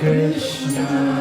Krishna,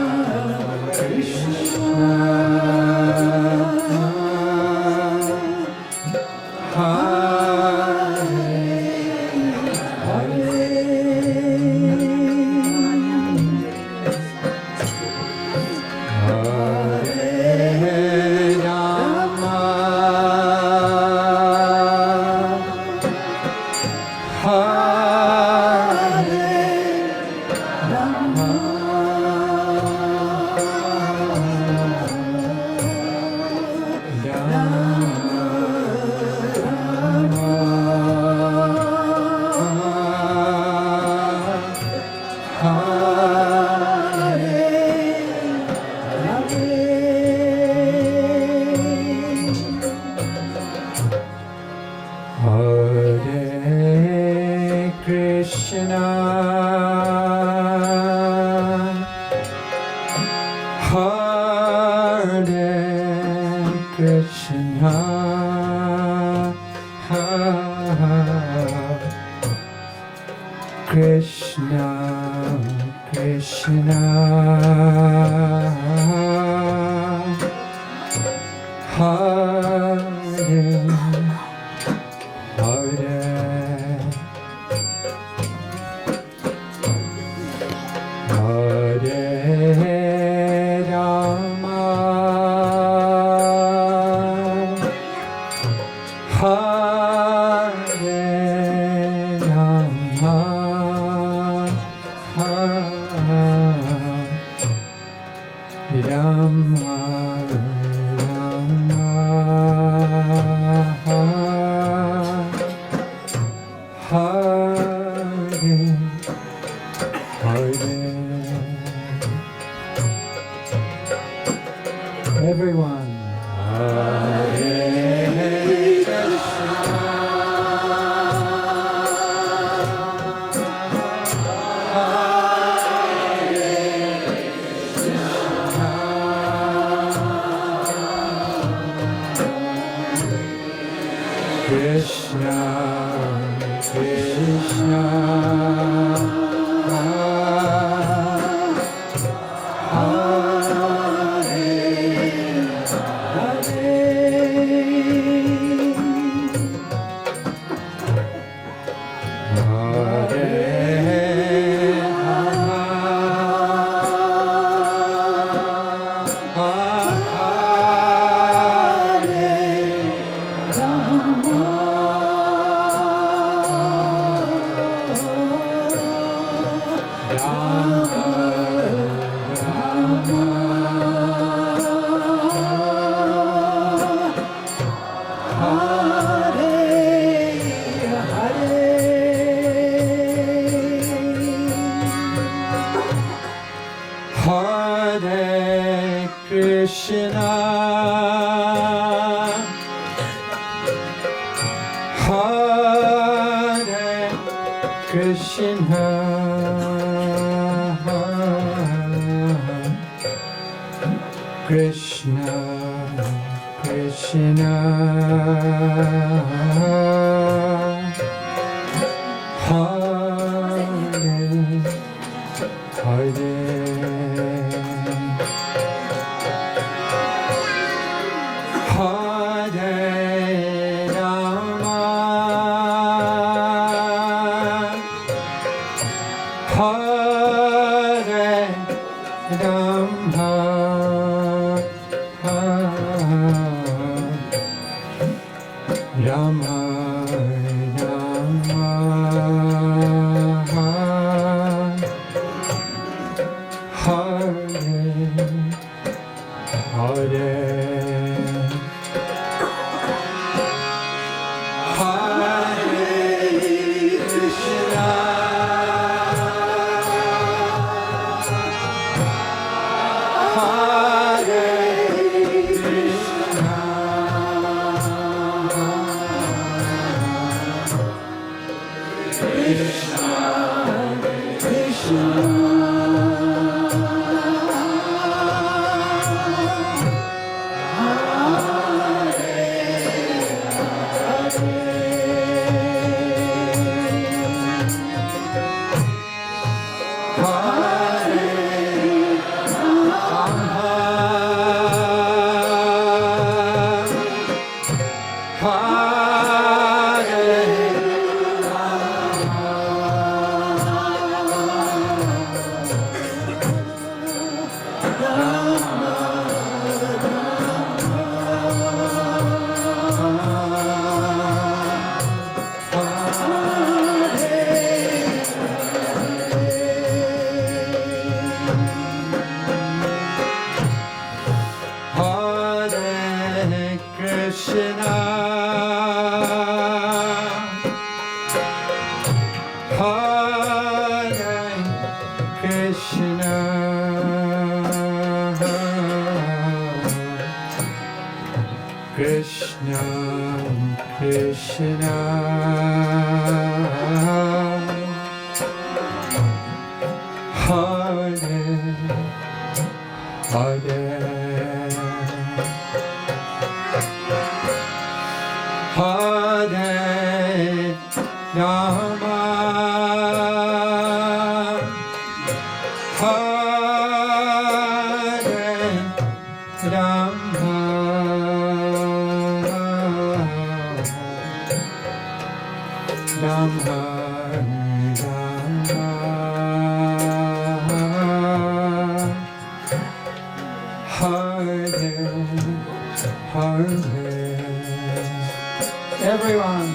Krishna, Hare Krishna, Krishna, Krishna, Hare, Hare, Hare Rama, Hare Rama, Rama Rama, Hare Hare. Everyone.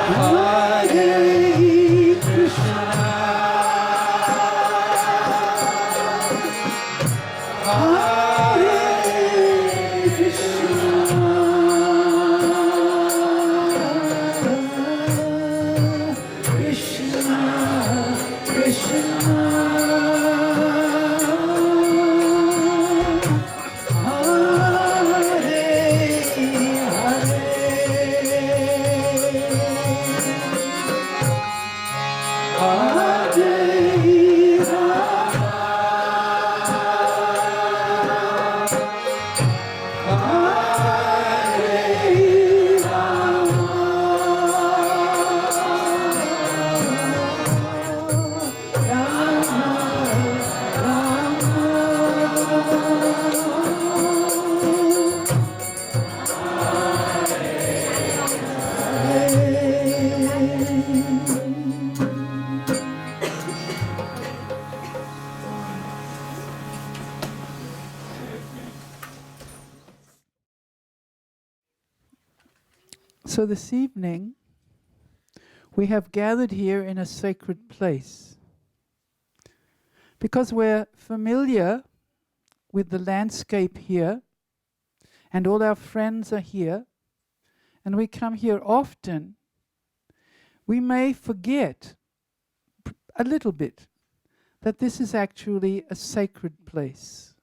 Hare Krishna, Hare Krishna, Krishna, Krishna, So this evening, we have gathered here in a sacred place because we're familiar with the landscape here and all our friends are here and we come here often. We may forget a little bit that this is actually a sacred place.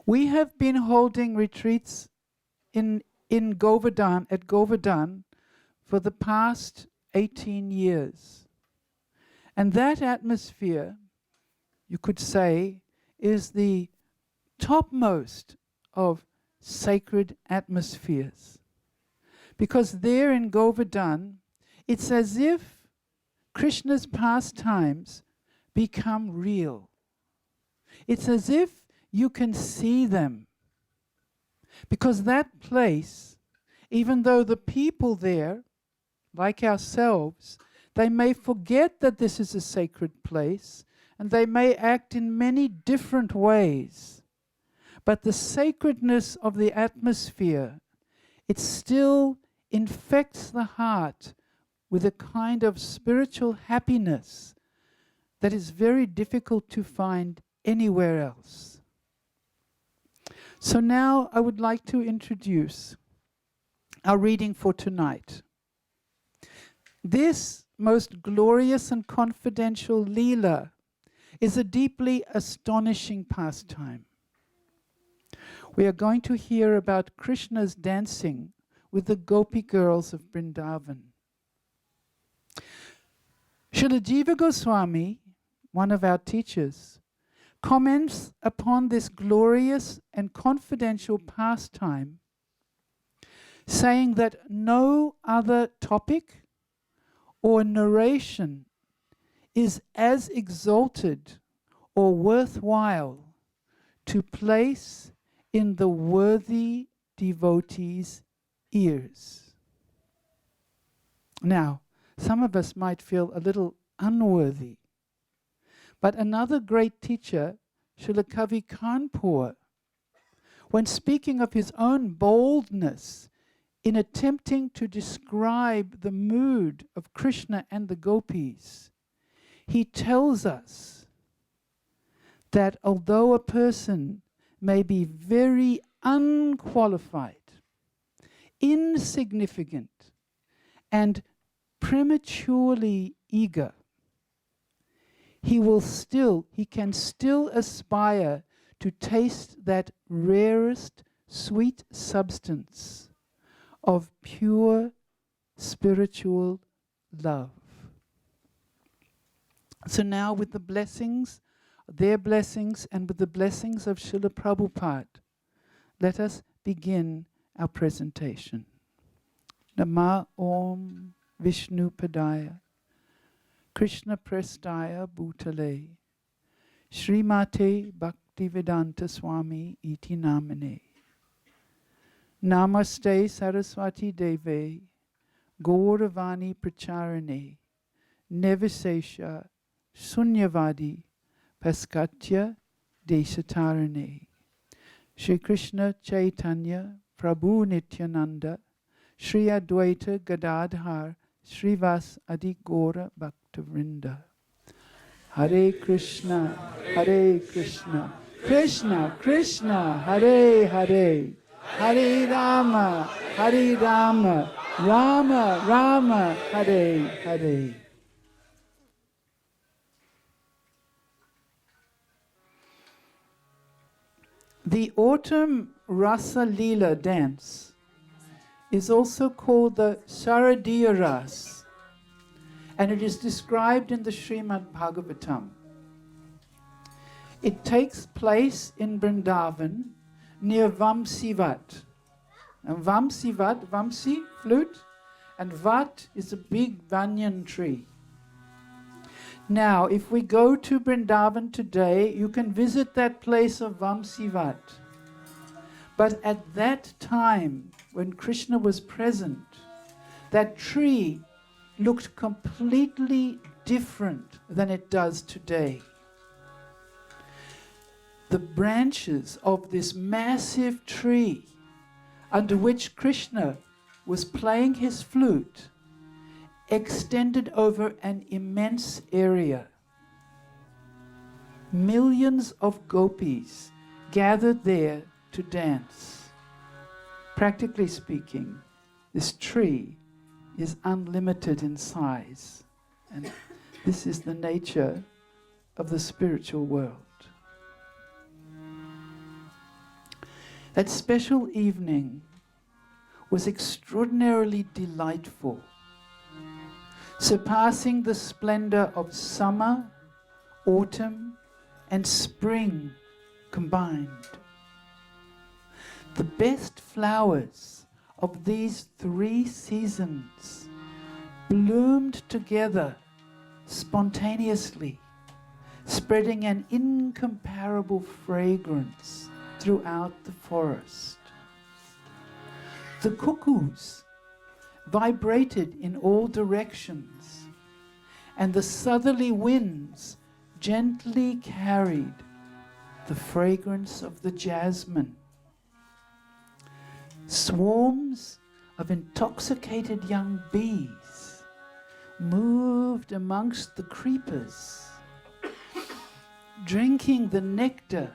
We have been holding retreats in Govardhan, at Govardhan, for the past 18 years. And that atmosphere, you could say, is the topmost of sacred atmospheres. Because there in Govardhan, it's as if Krishna's pastimes become real. It's as if you can see them. Because that place, even though the people there, like ourselves, they may forget that this is a sacred place, and they may act in many different ways. But the sacredness of the atmosphere, it still infects the heart with a kind of spiritual happiness that is very difficult to find anywhere else. So now I would like to introduce our reading for tonight. This most glorious and confidential Leela is a deeply astonishing pastime. We are going to hear about Krishna's dancing with the Gopi girls of Vrindavan. Srila Jiva Goswami, one of our teachers, comments upon this glorious and confidential pastime, saying that no other topic or narration is as exalted or worthwhile to place in the worthy devotee's ears. Now, some of us might feel a little unworthy, but another great teacher, Srila Kavi Kanpur, when speaking of his own boldness in attempting to describe the mood of Krishna and the gopis, he tells us that although a person may be very unqualified, insignificant, and prematurely eager, he can still aspire to taste that rarest sweet substance of pure spiritual love. So now with the blessings, their blessings, and with the blessings of Srila Prabhupada, let us begin our presentation. Nama Om Vishnu Padaya Krishna Prestaya Bhutale Śrīmate Bhaktivedanta Swami iti namane. Namaste Saraswati Deve Gauravani Pracharane Nevasesha Sunyavadi Paskatya Desatarane. Shri Krishna Chaitanya Prabhu Nityananda Shri Advaita Gadadhar Srivas Adi Gora Bhaktavrinda. Hare Krishna, Krishna Krishna, Hare Hare, Hare Rama, Rama Rama, Hare Hare. The autumn Rasa Leela dance is also called the Sharadiya Ras, and it is described in the Śrīmad Bhāgavatam. It takes place in Vrindavan near Vamsivat. And Vamsi, flute, and Vat is a big banyan tree. Now, if we go to Vrindavan today, you can visit that place of Vamsivat. But at that time, when Krishna was present, that tree looked completely different than it does today. The branches of this massive tree under which Krishna was playing his flute extended over an immense area. Millions of gopis gathered there to dance. Practically speaking, this tree is unlimited in size, and this is the nature of the spiritual world. That special evening was extraordinarily delightful, surpassing the splendor of summer, autumn, and spring combined. The best flowers of these 3 seasons bloomed together spontaneously, spreading an incomparable fragrance throughout the forest. The cuckoos vibrated in all directions, and the southerly winds gently carried the fragrance of the jasmine. Swarms of intoxicated young bees moved amongst the creepers, drinking the nectar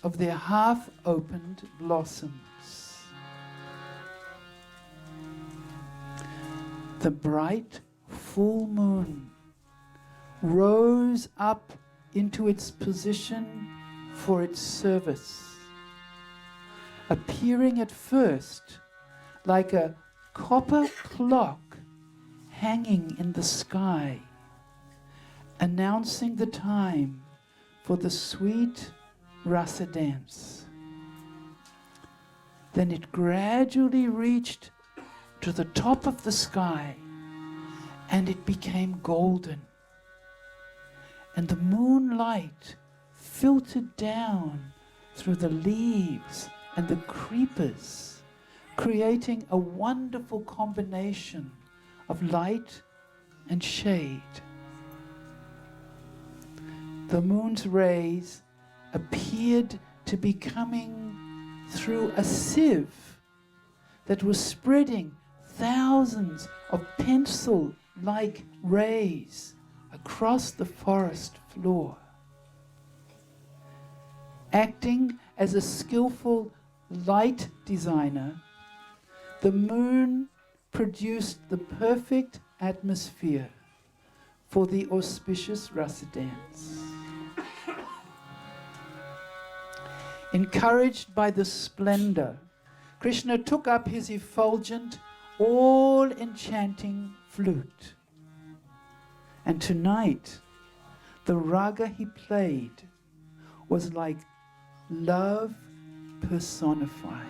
of their half-opened blossoms. The bright full moon rose up into its position for its service, appearing at first like a copper clock hanging in the sky, announcing the time for the sweet Rasa dance. Then it gradually reached to the top of the sky, and it became golden, and the moonlight filtered down through the leaves and the creepers, creating a wonderful combination of light and shade. The moon's rays appeared to be coming through a sieve that was spreading thousands of pencil-like rays across the forest floor. Acting as a skillful light designer, the moon produced the perfect atmosphere for the auspicious Rasa dance. Encouraged by the splendor, Krishna took up his effulgent, all-enchanting flute. And tonight, the raga he played was like love personified.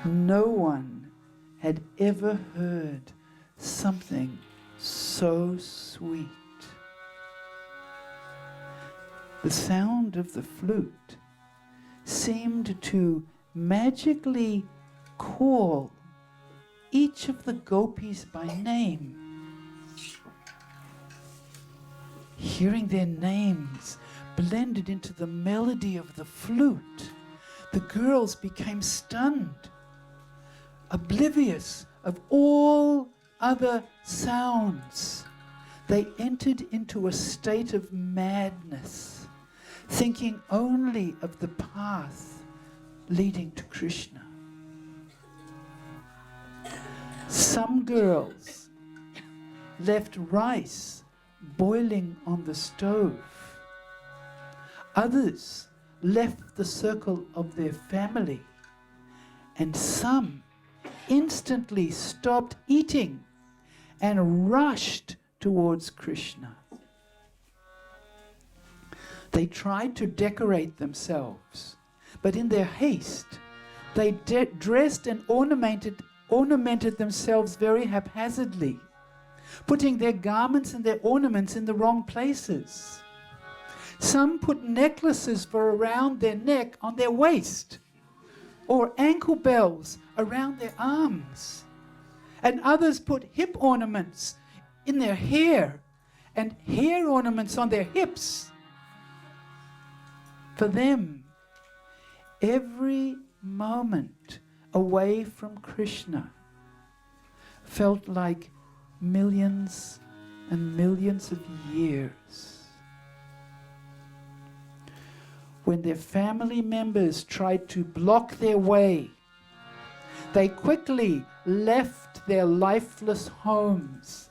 No one had ever heard something so sweet. The sound of the flute seemed to magically call each of the gopis by name. Hearing their names blended into the melody of the flute, the girls became stunned, oblivious of all other sounds. They entered into a state of madness, thinking only of the path leading to Krishna. Some girls left rice boiling on the stove. Others left the circle of their family, and some instantly stopped eating and rushed towards Krishna. They tried to decorate themselves, but in their haste, they dressed and ornamented themselves very haphazardly, putting their garments and their ornaments in the wrong places. Some put necklaces for around their neck on their waist, or ankle bells around their arms. And others put hip ornaments in their hair and hair ornaments on their hips. For them, every moment away from Krishna felt like millions and millions of years. When their family members tried to block their way, they quickly left their lifeless homes,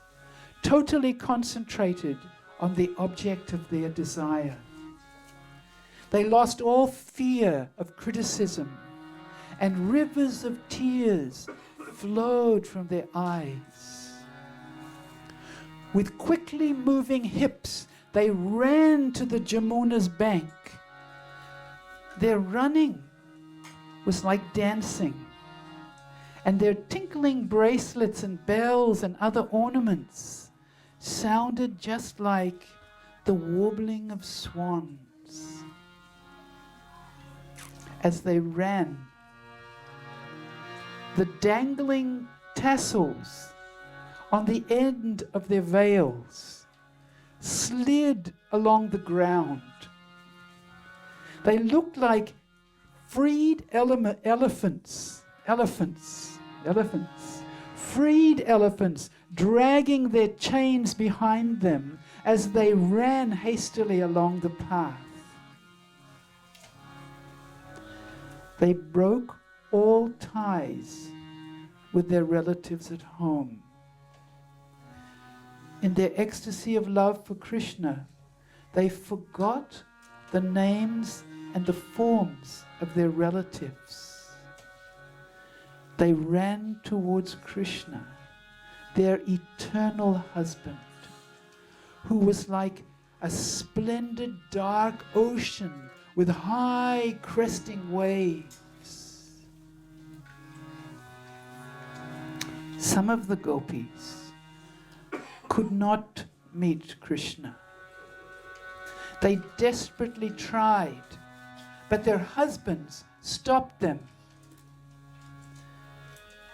totally concentrated on the object of their desire. They lost all fear of criticism, and rivers of tears flowed from their eyes. With quickly moving hips, they ran to the Jamuna's bank Their running was like dancing, and their tinkling bracelets and bells and other ornaments sounded just like the warbling of swans. As they ran, the dangling tassels on the end of their veils slid along the ground. They looked like freed elephants, freed elephants dragging their chains behind them as they ran hastily along the path. They broke all ties with their relatives at home. In their ecstasy of love for Krishna, they forgot the names and the forms of their relatives. They ran towards Krishna, their eternal husband, who was like a splendid dark ocean with high cresting waves. Some of the gopis could not meet Krishna. They desperately tried, but their husbands stopped them.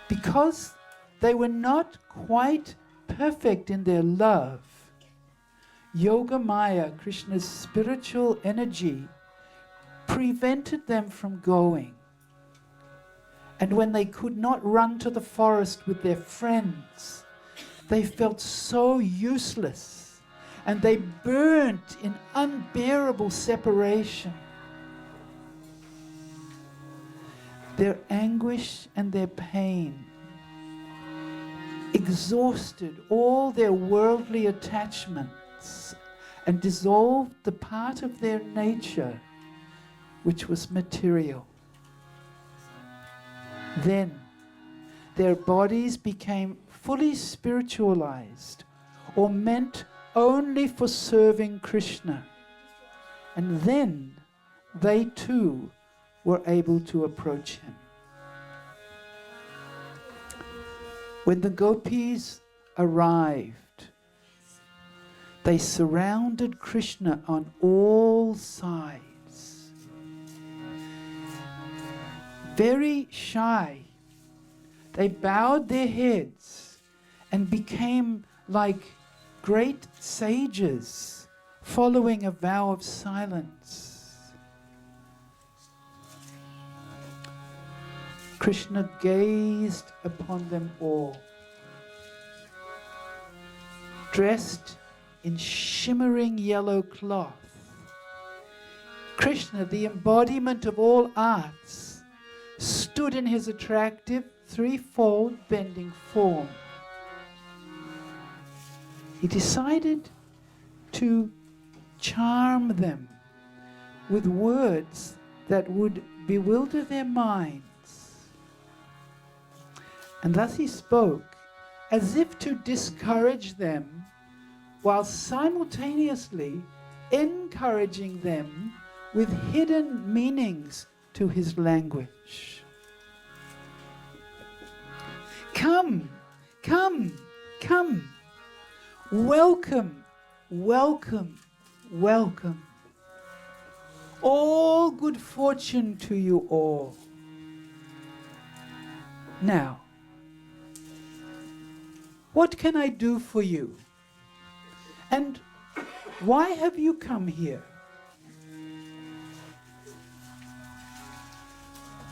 Because they were not quite perfect in their love, Yoga Maya, Krishna's spiritual energy, prevented them from going. And when they could not run to the forest with their friends, they felt so useless, and they burnt in unbearable separation. Their anguish and their pain exhausted all their worldly attachments and dissolved the part of their nature which was material. Then their bodies became fully spiritualized or meant only for serving Krishna. And then they too were able to approach him. When the gopis arrived, they surrounded Krishna on all sides. Very shy, they bowed their heads and became like great sages following a vow of silence. Krishna gazed upon them all, dressed in shimmering yellow cloth. Krishna, the embodiment of all arts, stood in his attractive threefold bending form. He decided to charm them with words that would bewilder their minds. And thus he spoke as if to discourage them, while simultaneously encouraging them with hidden meanings to his language. Come, come, come. Welcome, welcome, welcome. All good fortune to you all. Now, what can I do for you? And why have you come here?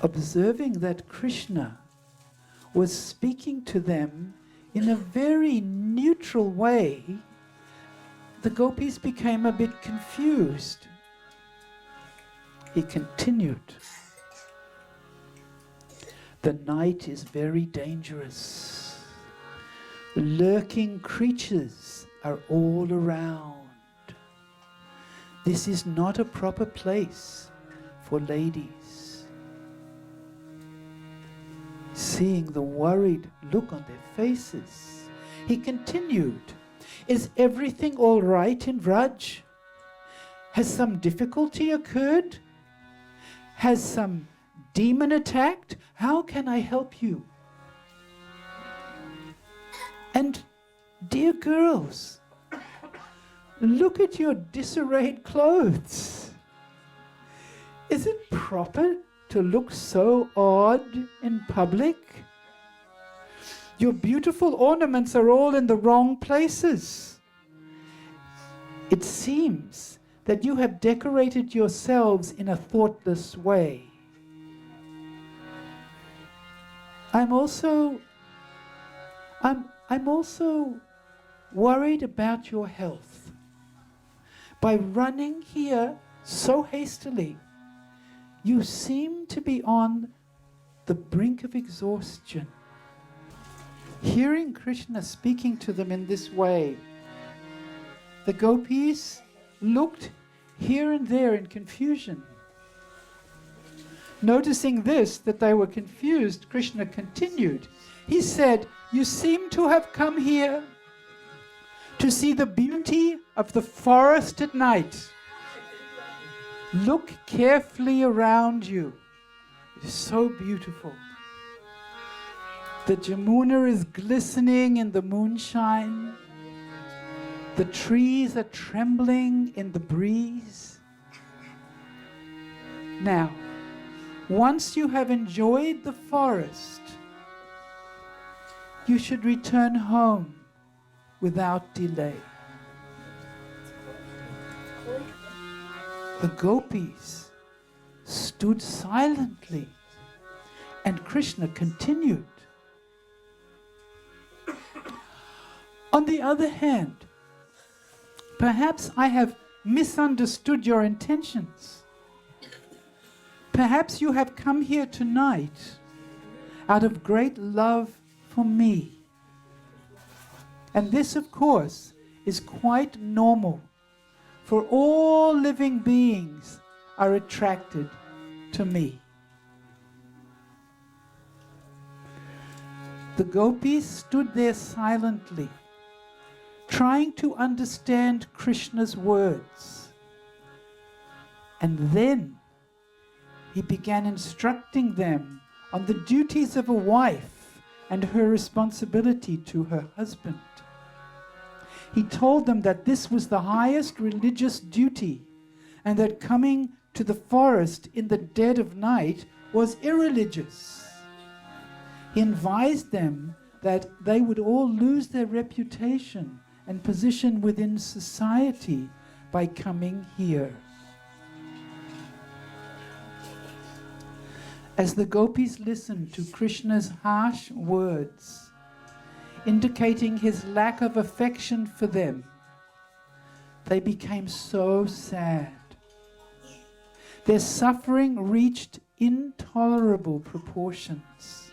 Observing that Krishna was speaking to them in a very neutral way, the gopis became a bit confused. He continued, "The night is very dangerous. Lurking creatures are all around. This is not a proper place for ladies." Seeing the worried look on their faces, he continued, "Is everything all right in Vraj? Has some difficulty occurred? Has some demon attacked? How can I help you? And dear girls, look at your disarrayed clothes. Is it proper to look so odd in public? Your beautiful ornaments are all in the wrong places. It seems that you have decorated yourselves in a thoughtless way. I'm also worried about your health. By running here so hastily, you seem to be on the brink of exhaustion. Hearing Krishna speaking to them in this way, the gopis looked here and there in confusion. Noticing this, that they were confused, Krishna continued. He said, "You seem to have come here to see the beauty of the forest at night. Look carefully around you. It is so beautiful. The Jamuna is glistening in the moonshine. The trees are trembling in the breeze. Now, once you have enjoyed the forest, you should return home without delay." The gopis stood silently, and Krishna continued. On the other hand, perhaps I have misunderstood your intentions. Perhaps you have come here tonight out of great love for me. And this, of course, is quite normal, for all living beings are attracted to me. The gopis stood there silently, trying to understand Krishna's words. And then he began instructing them on the duties of a wife and her responsibility to her husband. He told them that this was the highest religious duty, and that coming to the forest in the dead of night was irreligious. He advised them that they would all lose their reputation and position within society by coming here. As the gopis listened to Krishna's harsh words, indicating his lack of affection for them, they became so sad. Their suffering reached intolerable proportions.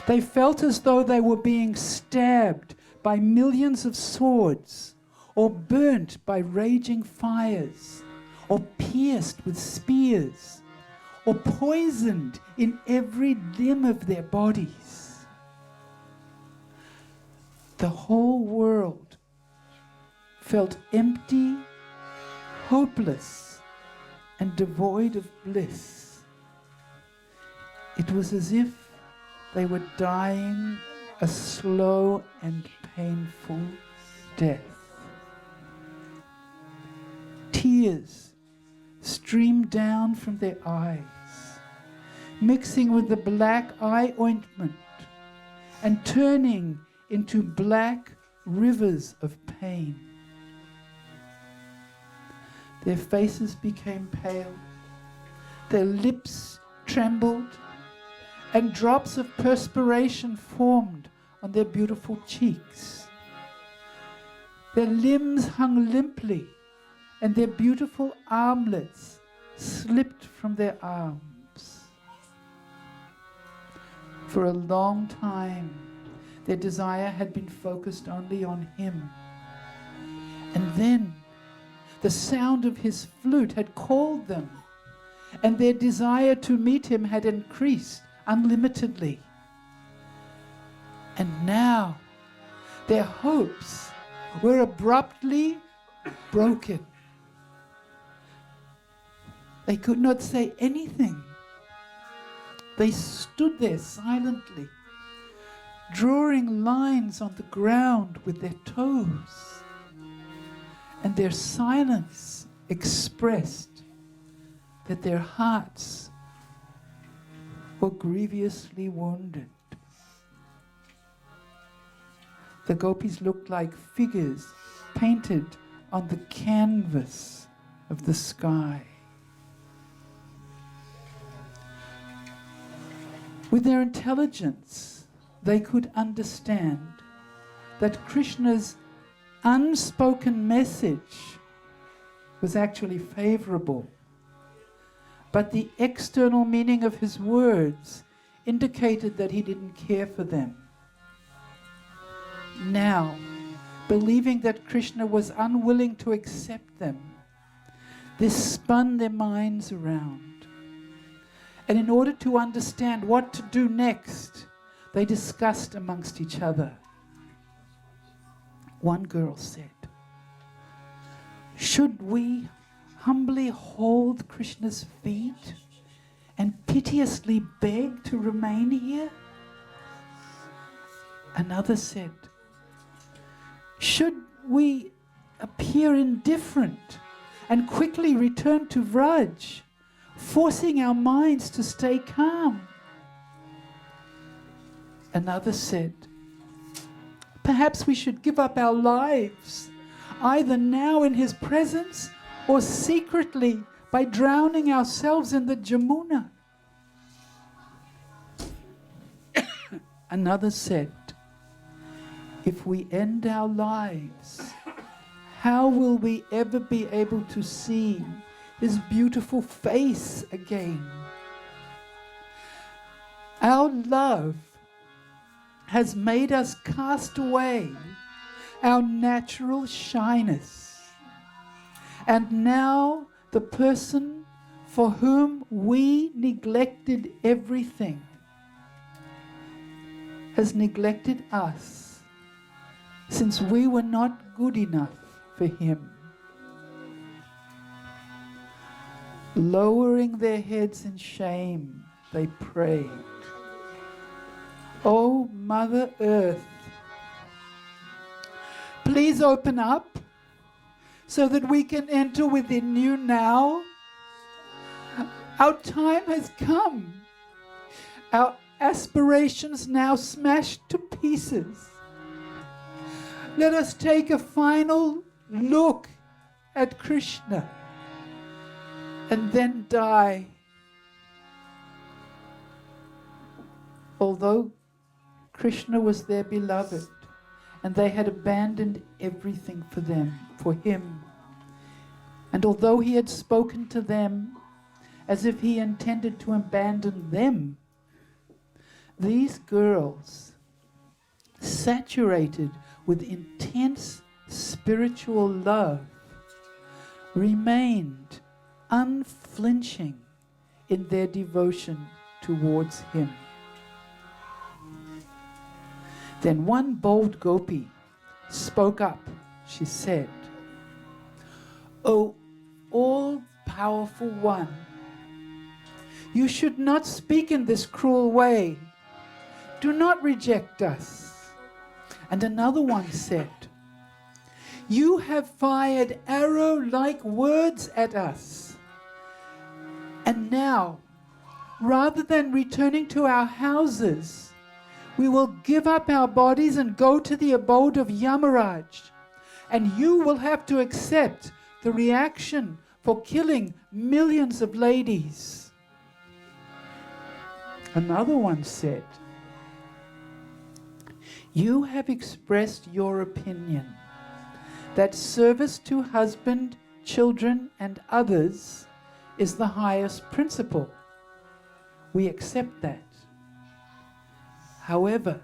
They felt as though they were being stabbed by millions of swords, or burnt by raging fires, or pierced with spears, or poisoned in every limb of their bodies. The whole world felt empty, hopeless, and devoid of bliss. It was as if they were dying a slow and painful death. Tears streamed down from their eyes, mixing with the black eye ointment and turning into black rivers of pain. Their faces became pale, their lips trembled, and drops of perspiration formed on their beautiful cheeks. Their limbs hung limply, and their beautiful armlets slipped from their arms. For a long time, their desire had been focused only on him. And then the sound of his flute had called them, and their desire to meet him had increased unlimitedly. And now their hopes were abruptly broken. They could not say anything. They stood there silently, drawing lines on the ground with their toes, and their silence expressed that their hearts were grievously wounded. The gopis looked like figures painted on the canvas of the sky. With their intelligence, they could understand that Krishna's unspoken message was actually favorable, but the external meaning of his words indicated that he didn't care for them. Now, believing that Krishna was unwilling to accept them, this spun their minds around. And in order to understand what to do next, they discussed amongst each other. One girl said, "Should we humbly hold Krishna's feet and piteously beg to remain here?" Another said, "Should we appear indifferent and quickly return to Vraj, forcing our minds to stay calm?" Another said, "Perhaps we should give up our lives, either now in his presence or secretly by drowning ourselves in the Jamuna." Another said, "If we end our lives, how will we ever be able to see his beautiful face again? Our love has made us cast away our natural shyness. And now the person for whom we neglected everything has neglected us, since we were not good enough for him." Lowering their heads in shame, they prayed, "O Mother Earth, please open up so that we can enter within you now. Our time has come. Our aspirations now smashed to pieces. Let us take a final look at Krishna and then die." Although Krishna was their beloved and they had abandoned everything for him, and although he had spoken to them as if he intended to abandon them, these girls, saturated with intense spiritual love, remained unflinching in their devotion towards him. Then one bold gopi spoke up. She said, "O all-powerful one, you should not speak in this cruel way. Do not reject us." And another one said, "You have fired arrow-like words at us. And now, rather than returning to our houses, we will give up our bodies and go to the abode of Yamaraj. And you will have to accept the reaction for killing millions of ladies." Another one said, "You have expressed your opinion that service to husband, children, and others is the highest principle. We accept that. However,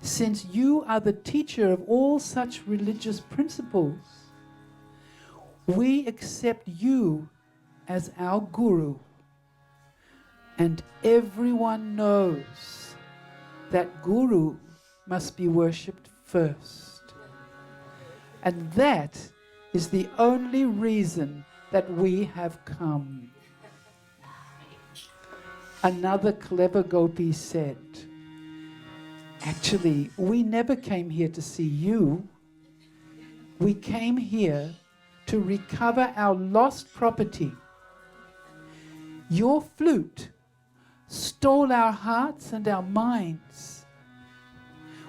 since you are the teacher of all such religious principles, we accept you as our guru. And everyone knows that guru must be worshipped first. And that is the only reason that we have come. Another clever gopi said, actually, we never came here to see you. We came here to recover our lost property. Your flute stole our hearts and our minds.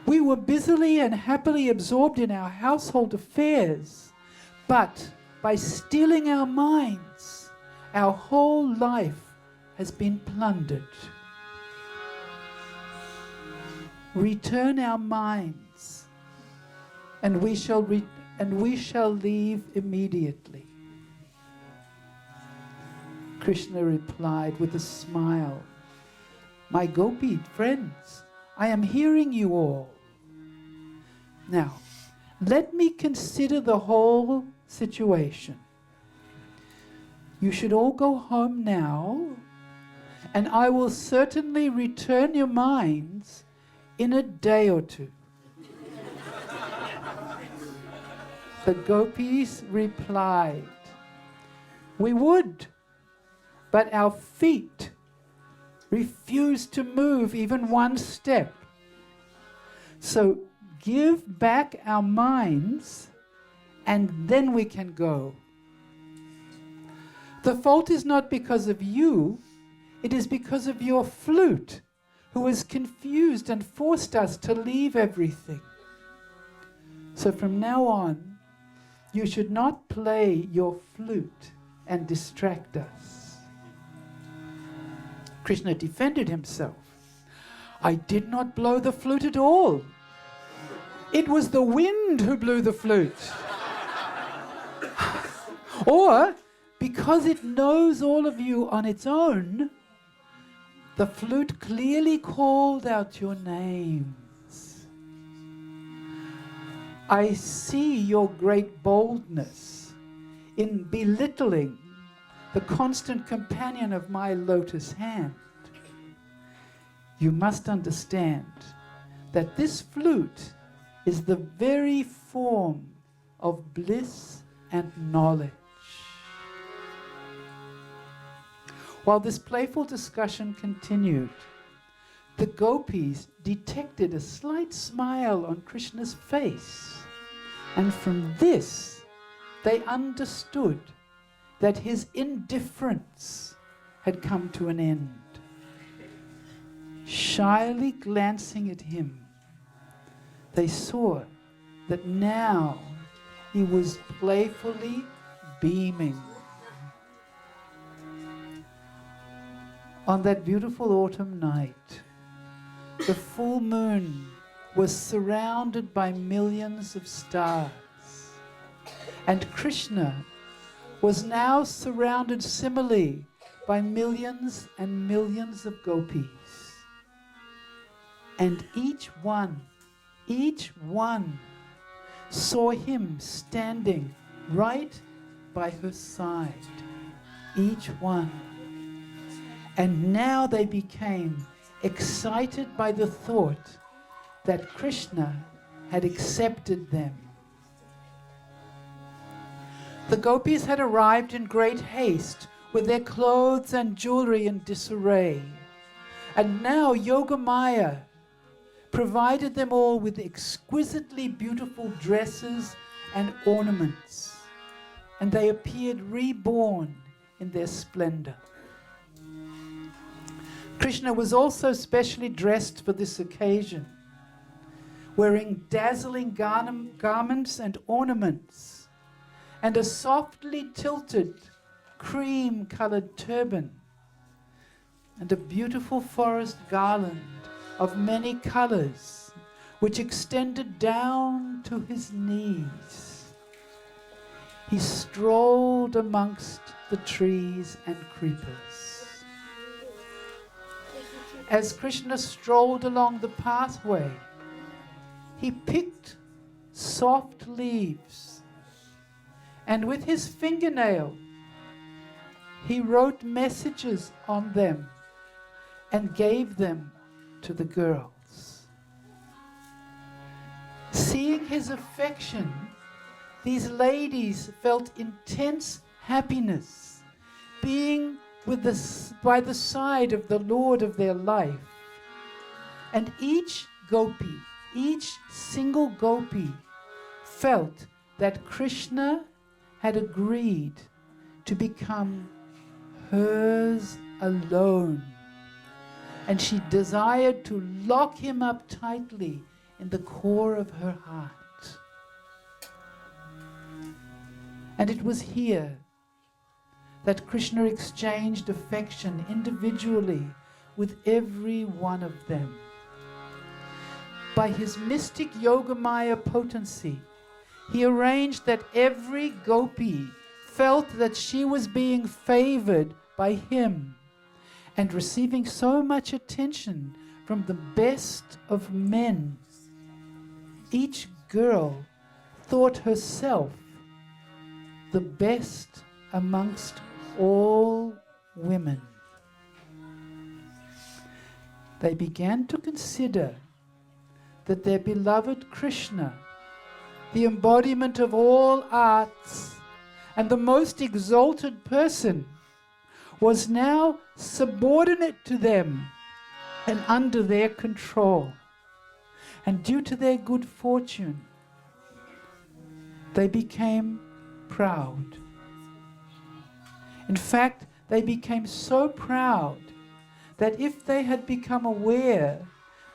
We were busily and happily absorbed in our household affairs, but by stealing our minds, our whole life has been plundered. Return our minds, and we shall leave immediately. Krishna replied with a smile, my gopi friends, I am hearing you all. Now, let me consider the whole situation. You should all go home now, and I will certainly return your minds in a day or two. The gopis replied, we would, but our feet refuse to move even one step. So give back our minds and then we can go. The fault is not because of you, it is because of your flute, who has confused and forced us to leave everything. So from now on, you should not play your flute and distract us. Krishna defended himself. I did not blow the flute at all. It was the wind who blew the flute. Or, because it knows all of you on its own, the flute clearly called out your names. I see your great boldness in belittling the constant companion of my lotus hand. You must understand that this flute is the very form of bliss and knowledge. While this playful discussion continued, the gopis detected a slight smile on Krishna's face, and from this they understood that his indifference had come to an end. Shyly glancing at him, they saw that now he was playfully beaming. On that beautiful autumn night, the full moon was surrounded by millions of stars, and Krishna was now surrounded similarly by millions and millions of gopis. And each one saw him standing right by her side. Each one. And now they became excited by the thought that Krishna had accepted them. The gopis had arrived in great haste with their clothes and jewelry in disarray. And now Yogamaya provided them all with exquisitely beautiful dresses and ornaments, and they appeared reborn in their splendor. Krishna was also specially dressed for this occasion, wearing dazzling garments and ornaments, and a softly tilted cream-colored turban, and a beautiful forest garland of many colors, which extended down to his knees. He strolled amongst the trees and creepers. As Krishna strolled along the pathway, he picked soft leaves, and with his fingernail, he wrote messages on them and gave them to the girls. Seeing his affection, these ladies felt intense happiness, being by the side of the Lord of their life. And each gopi, each single gopi, felt that Krishna had agreed to become hers alone. And she desired to lock him up tightly in the core of her heart. And it was here that Krishna exchanged affection individually with every one of them. By his mystic Yogamaya potency, he arranged that every gopi felt that she was being favored by him and receiving so much attention from the best of men. Each girl thought herself the best amongst all women. They began to consider that their beloved Krishna, the embodiment of all arts and the most exalted person, was now subordinate to them and under their control. And due to their good fortune, they became proud. In fact, they became so proud that if they had become aware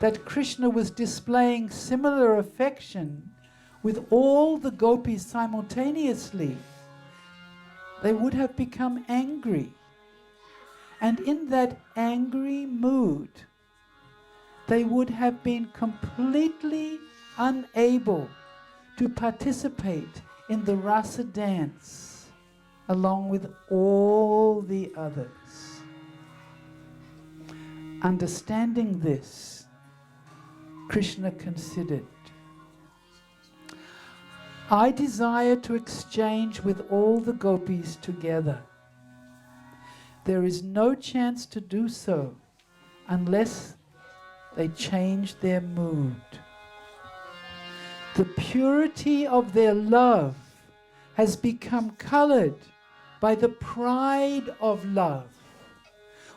that Krishna was displaying similar affection with all the gopis simultaneously, they would have become angry. And in that angry mood, they would have been completely unable to participate in the Rasa dance along with all the others. Understanding this, Krishna considered, I desire to exchange with all the gopis together. There is no chance to do so unless they change their mood. The purity of their love has become colored by the pride of love,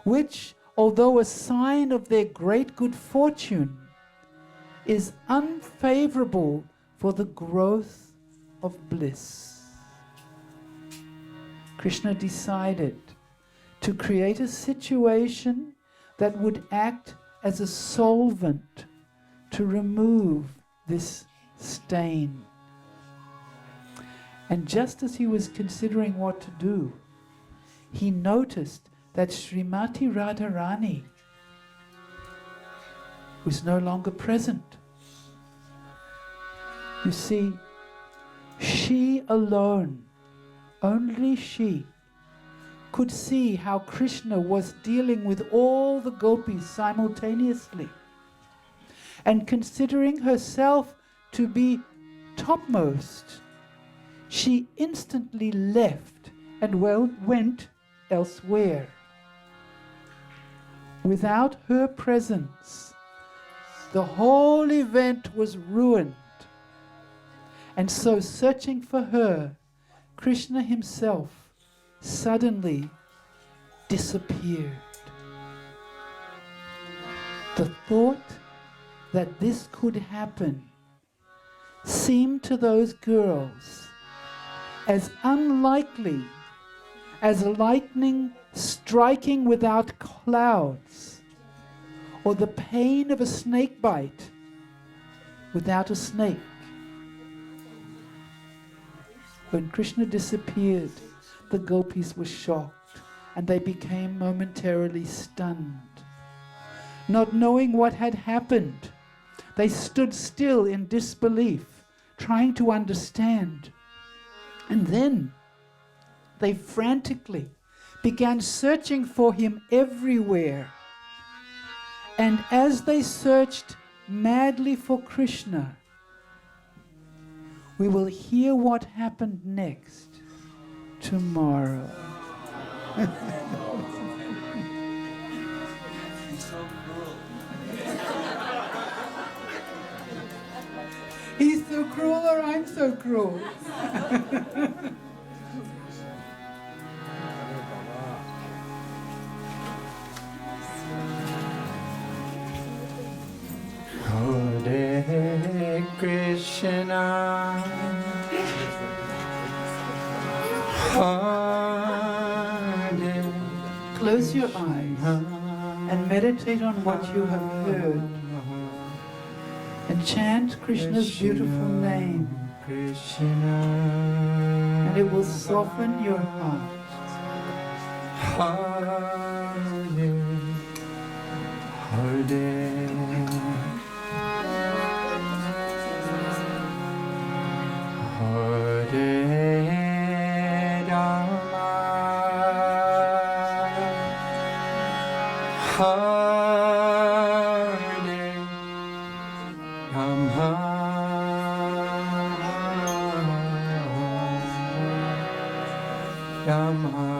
which, although a sign of their great good fortune, is unfavorable for the growth of bliss. Krishna decided to create a situation that would act as a solvent to remove this stain. And just as he was considering what to do, he noticed that Srimati Radharani was no longer present. You see, she alone, only she, could see how Krishna was dealing with all the gopis simultaneously. And considering herself to be topmost, she instantly left and went elsewhere. Without her presence, the whole event was ruined. And so, searching for her, Krishna himself suddenly disappeared. The thought that this could happen seemed to those girls as unlikely as lightning striking without clouds, or the pain of a snake bite without a snake. When Krishna disappeared, the gopis were shocked and they became momentarily stunned. Not knowing what had happened, they stood still in disbelief, trying to understand. And then they frantically began searching for him everywhere. And as they searched madly for Krishna, we will hear what happened next tomorrow. He's so cruel or I'm so cruel. close your eyes and meditate on what you have heard and chant Krishna's beautiful name, and it will soften your heart. Hare, Hare, Hare Rama, Hare Rama, Rama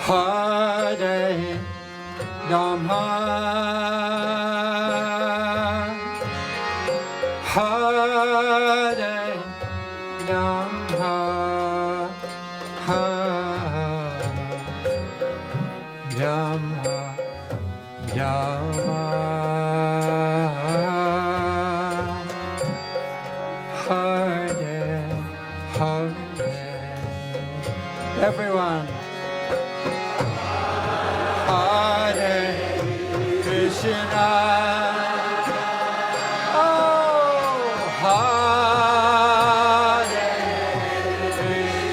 Hare Rama, Hare Rama, Hare Rama, Rama, Hare Hare. Everyone. Hare Krishna, oh, Hare Krishna,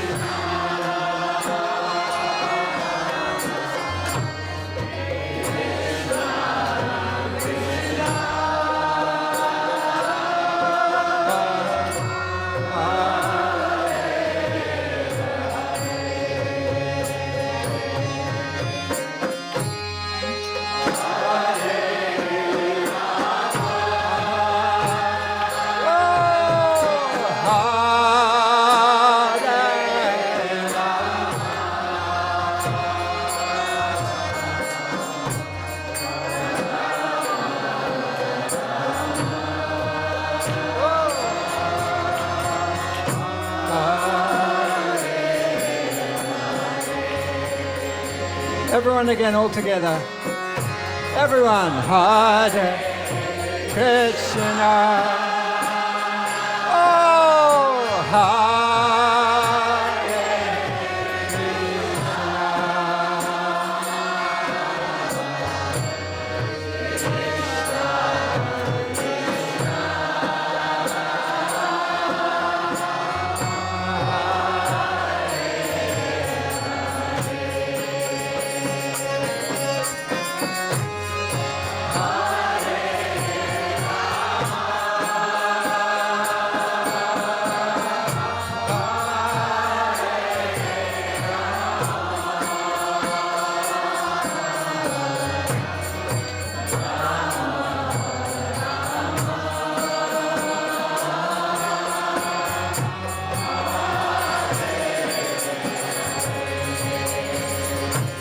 Everyone again, all together. Everyone, Hare Krishna. Oh, Hare Krishna.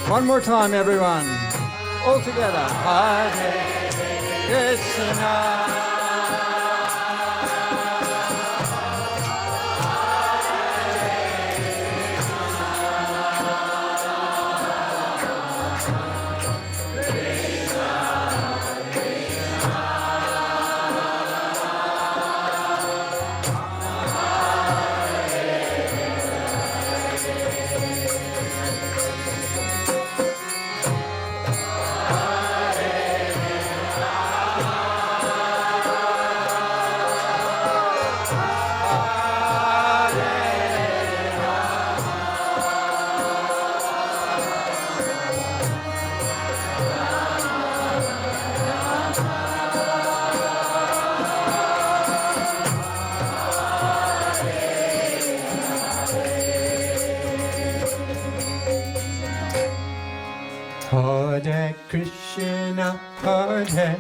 One more time, everyone. All together. Hare Krishna. Hare Krishna, Hare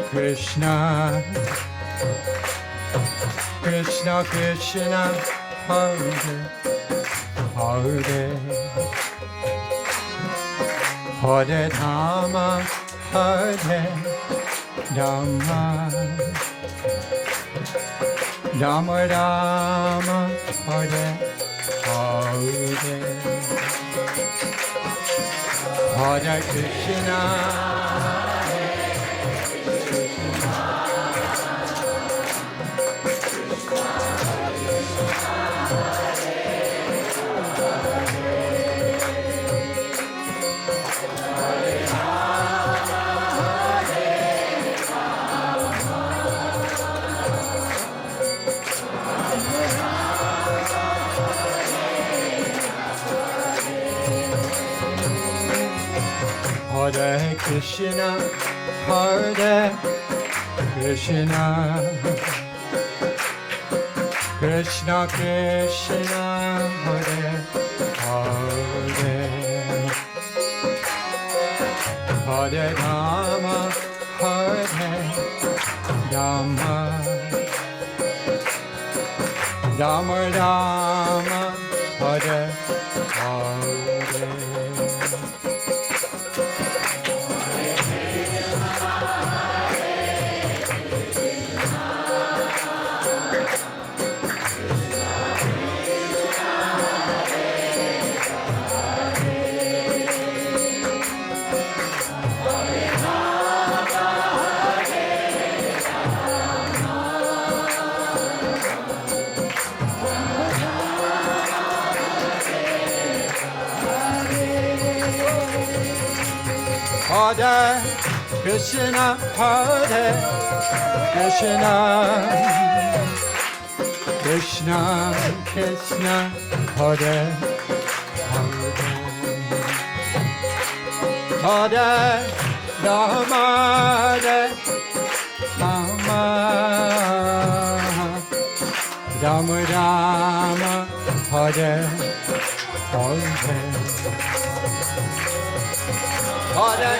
Krishna, Krishna Krishna, Hare Hare, Hare Rama, Hare Rama, Rama Rama, Hare Hare, Hare Krishna, Hare Krishna, Hare Krishna, Krishna Krishna, Hare Hare, Hare Rama, Hare Rama, Rama Rama, Hare Hare. Hare Krishna, Hare Krishna, Krishna Krishna, Hare Hare, Hare Rama, Hare Rama, Rama Rama, Hare Hare, Hare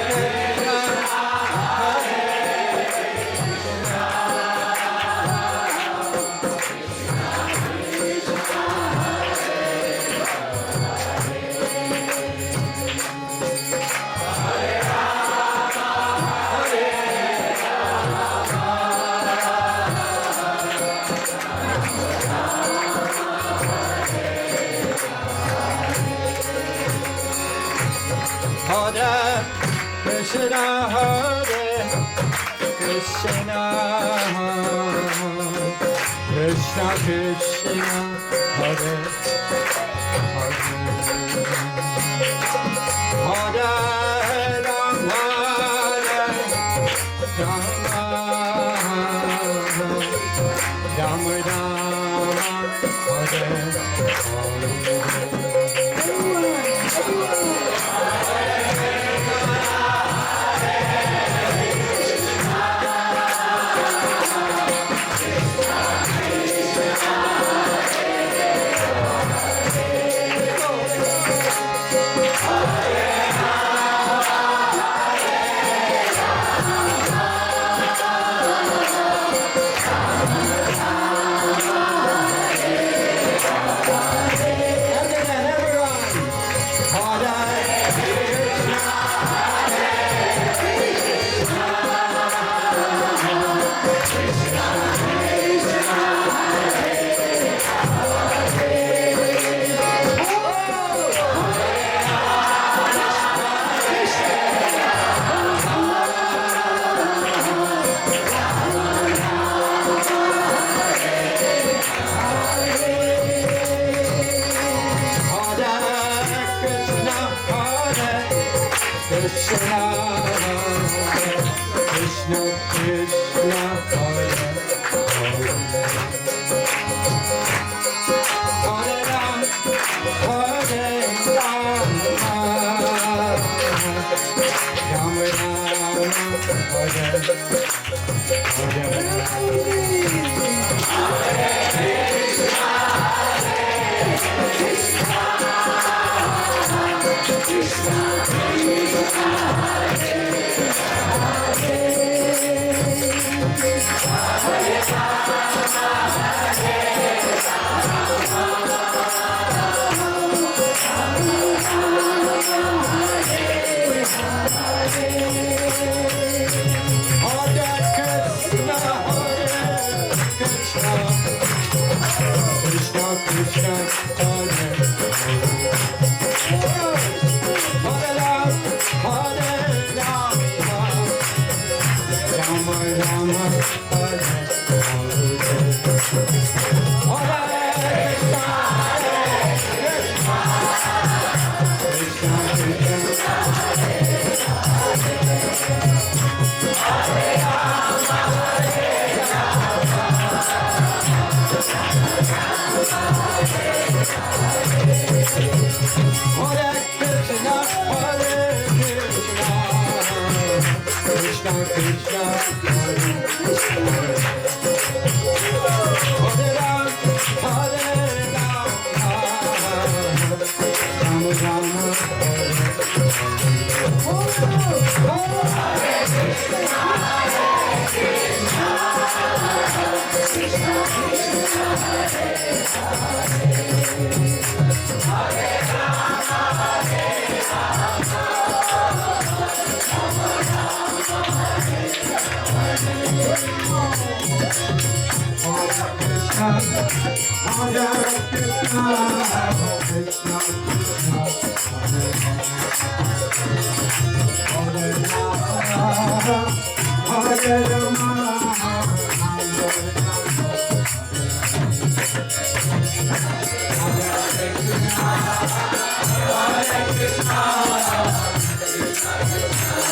Krishna, Hare Krishna, Hare Krishna, Krishna Krishna, Hare Hare, Hare Rama, Rama Rama, Hare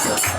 Hare.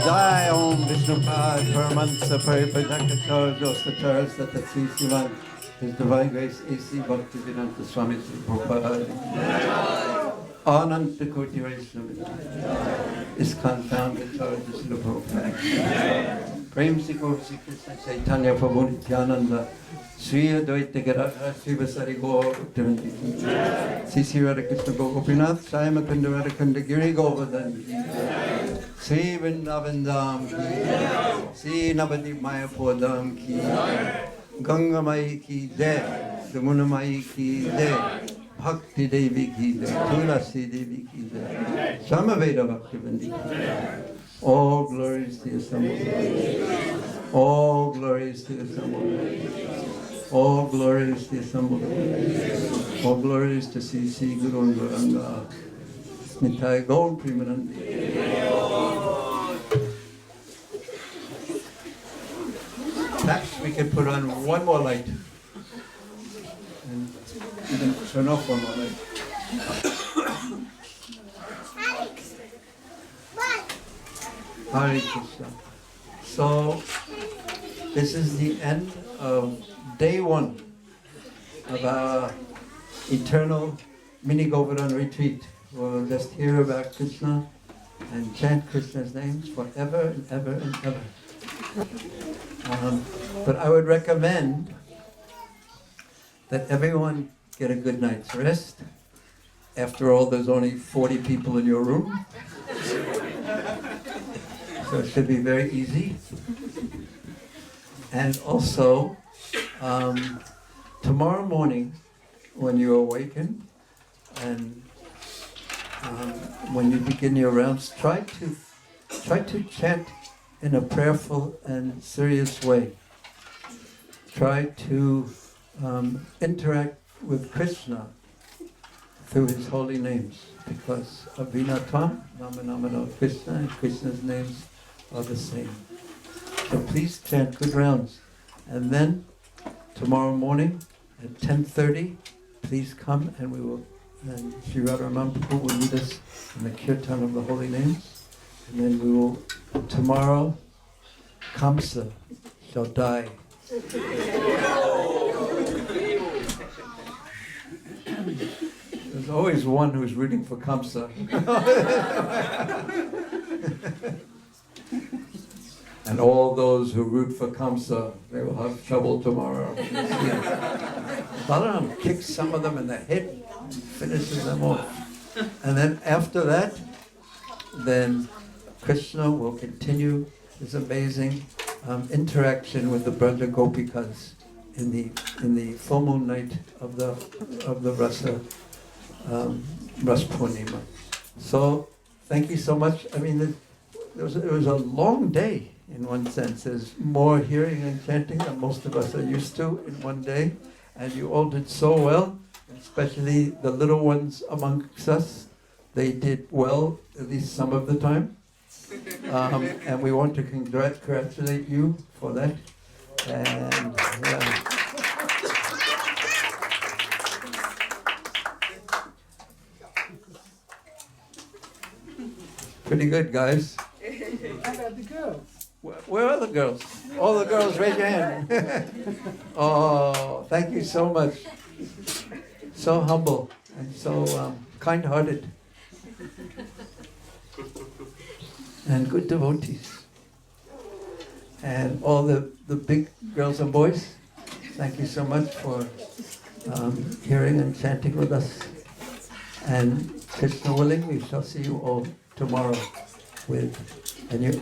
Jai Om Vishnupad Paramansa Paripajakatar Dosatar Satatsi Sivan His Divine Grace A.C. Bhaktivedanta Swami Prabhupada Ananta Koti Vaishnava ISKCON Founder Prabhupada Prem Si Gaur Si Krishna Chaitanya Prabhu Nityananda Sri Advaita Gadadhara Srivasari Gaur Bhaktivedanta Ki Jai. Sri Sri Radha Krishna Gopinath Śrīmad Bhāgavatam Giri Govardhan Ki Jai. Sri Vrindavan Dham Ki Jai. Sri Navadip Mayapur Dham Ki Jai. Ganga Mai Ki Jai. Yamuna Mai Ki Jai. Bhakti Devi Ki Jai. Tulasi Devi Ki Jai. Samaveda Bhaktivedanta Ki Jai. All glories to the assembled. All glories to the assembled. All glories to the assembled. All glories to C.C. Guru Varanga. Nitai Gaur Premanandi. Perhaps we can put on one more light. And you can turn off one more light. Hare Krishna. So, this is the end of day 1 of our eternal mini Govardhan retreat. We'll just hear about Krishna and chant Krishna's names forever and ever and ever. But I would recommend that everyone get a good night's rest. After all, there's only 40 people in your room. So it should be very easy. And also, tomorrow morning, when you awaken and when you begin your rounds, try to chant in a prayerful and serious way. Try to interact with Krishna through his holy names, because Abhinatvam, Namanamana Krishna, and Krishna's names are the same. So please chant good rounds. And then tomorrow morning at 10:30, please come and we will, and Sri Radharama Prabhu will lead us in the kirtan of the holy names. And then we will, tomorrow, Kamsa shall die. There's always one who's rooting for Kamsa. And all those who root for Kamsa, they will have trouble tomorrow. Balaram kicks some of them in the head, finishes them off. And then after that, then Krishna will continue his amazing interaction with the Braja Gopikas in the full moon night of the Rasa Purnima. So thank you so much. I mean, it was a long day in one sense. There's more hearing and chanting than most of us are used to in one day, and you all did so well, especially the little ones amongst us. They did well at least some of the time, and we want to congratulate you for that. And pretty good, guys. How about the girls? Where are the girls? All the girls, raise your hand. Oh, thank you so much. So humble and so kind-hearted. And good devotees. And all the big girls and boys, thank you so much for hearing and chanting with us. And Krishna willing, we shall see you all tomorrow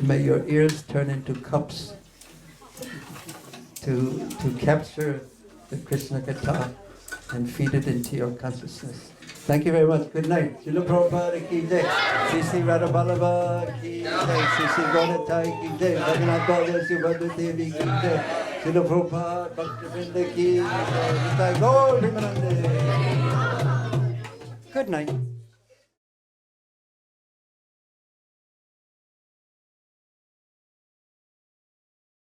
may your ears turn into cups to capture the Krishna Katha and feed it into your consciousness. Thank you very much. Good night. Śrīmad Bhāgavatam ki jai. Sri Radha Ballabha ki jai. Sri Gauratai ki jai. Raghunath Bhagavad Subhadra Devi ki jai. Śrīmad Prabhupada Bhaktivedanta ki jai. Nitai Gaur Premanandi. Good night.